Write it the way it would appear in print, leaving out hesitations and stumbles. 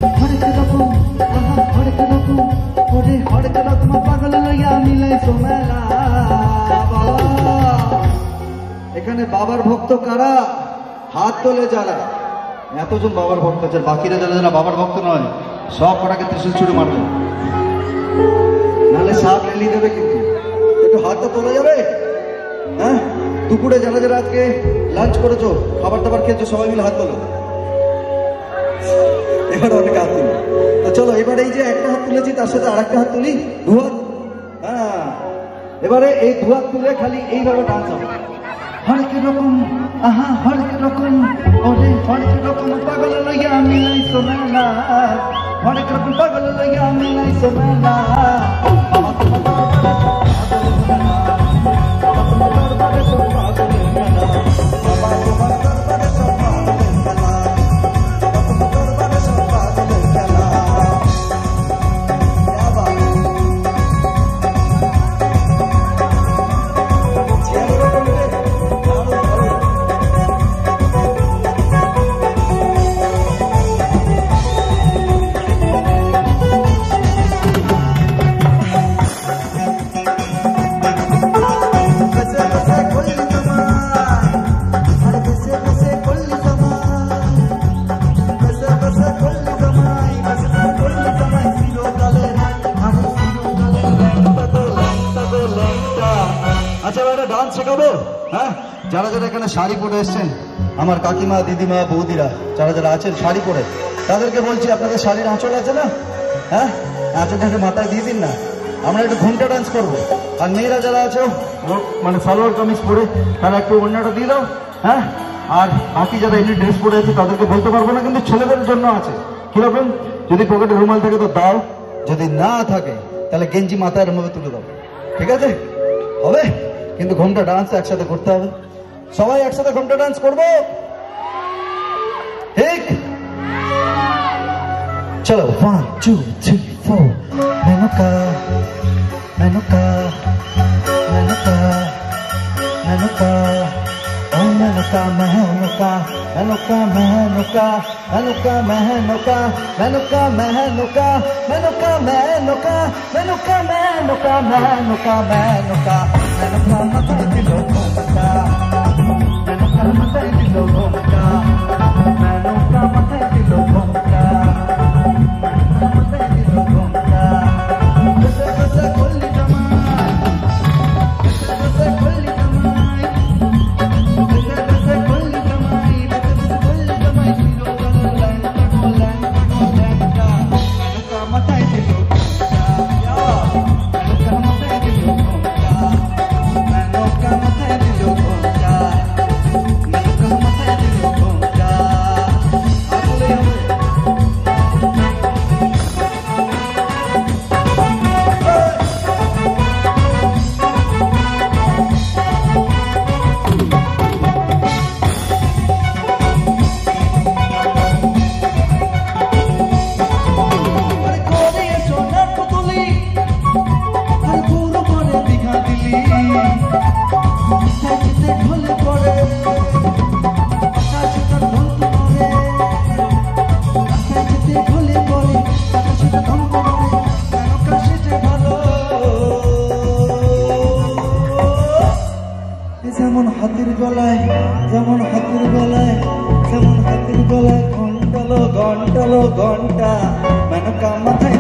হরেক রকম হরেক রকম ওরে হরেক রকম পাগল লইয়া মিলাইছো মেলা। এখানে বাবার ভক্ত কারা? হাত তোলে যারা। এতজন বাবার ভক্ত আছে, বাকিরা যারা যারা বাবার ভক্ত নয় সব কটাকে ত্রিশূল ছুড়ে মারবে, নাহলে সাপ লেলি দেবে। কিন্তু একটু হাতটা তোলা যাবে? হ্যাঁ, দুপুরে যারা যারা আজকে লাঞ্চ করেছো, খাবার দাবার খেয়েছো, সবাই মিলে হাত তোলো। এবার অনেক হাত তুলি। তো চলো এবারে এই যে একটা হাত তুলেছি তার সাথে আর একটা হাত তুলি, দুহাত। হ্যাঁ, এবারে এই দুহাত তুলে খালি এইভাবে ডান্স হবে। হরেক রকম হরেক রকম ওরে হরেক রকম পাগল লইয়া মিলাইছো মেলা। হরেক রকম পাগল লইয়া মিলাইছো মেলা। আচ্ছা এবার ডান্স শেখাবো। হ্যাঁ, যারা যারা এখানে শাড়ি পরে এসছেন, আমার কাকিমা দিদিমা বৌদিরা যারা যারা আছেন শাড়ি পরে, তাদেরকে বলছি আপনাদের শাড়ির আঁচল আছে না? হ্যাঁ, আঁচলটা একটু মাথায় দিয়ে দিন না, আমরা একটু ঘুমটা ডান্স করবো। আর মেয়েরা যারা আছে মানে সালোয়ার কামিজ পরে, তারা একটু ওড়নাটা দিয়ে দাও। হ্যাঁ, আর বাকি যারা এমনি ড্রেস পরে আছে তাদেরকে বলতে পারবো না, কিন্তু ছেলেদের জন্য আছে। কিরকম? যদি পকেটে রুমাল থাকে তো দাও, যদি না থাকে তাহলে গেঞ্জি মাথায় এরমভাবে তুলে দাও। ঠিক আছে? হবে? কিন্তু ঘুমটা ডান্স একসাথে করতে হবে। সবাই একসাথে ঘুমটা ডান্স করবো, ঠিক? চলো 1 2 3 4 মেনকা মেনকা মেনকা মেনকা ও মেনকা মেনকা মেনকা মেনকা মেনকা মেনকা মেনকা মেনকা মেনকা মেনকা মেনকা মেনকা মেনকা মেনকা মেনকা মাথায় দিল ঘুমটা, মেনকা মাথায় দিল ঘুমটা, মেনকা মাথায় দিল ঘুমটা, মেনকা মাথায় দিল ঘুমটা। বসে বসে করলি জামাই, বসে বসে করলি জামাই, বসে বসে করলি জামাই, বসে বসে করলি জামাই, চিরকাল ল্যাংটা গো ল্যাংটা গো ল্যাংটা, মেনকা মাথায় দিল ঘুমটা, মেনকা মাথায় দিল ঘুমটা, মেনকা মাথায় দিল ঘুমটা, মেনকা মাথায় দিল ঘুমটা। আসলে আরে করে সোনার পুতুলি, আরে পুরো করে দিঘা দিলি, সাজিতে ঢলে পড়ে আকাশটা ধন্ত করে, সাজিতে ঢলে পড়ে আকাশটা ধন্ত করে, কেন কাশিতে ভালো। যেমন হাতির গলায়, যেমন হাতির গলায়, যেমন হাতির গলায় ঘন্টালো ঘন্টালো ঘন্টা, মেনকা মাথায়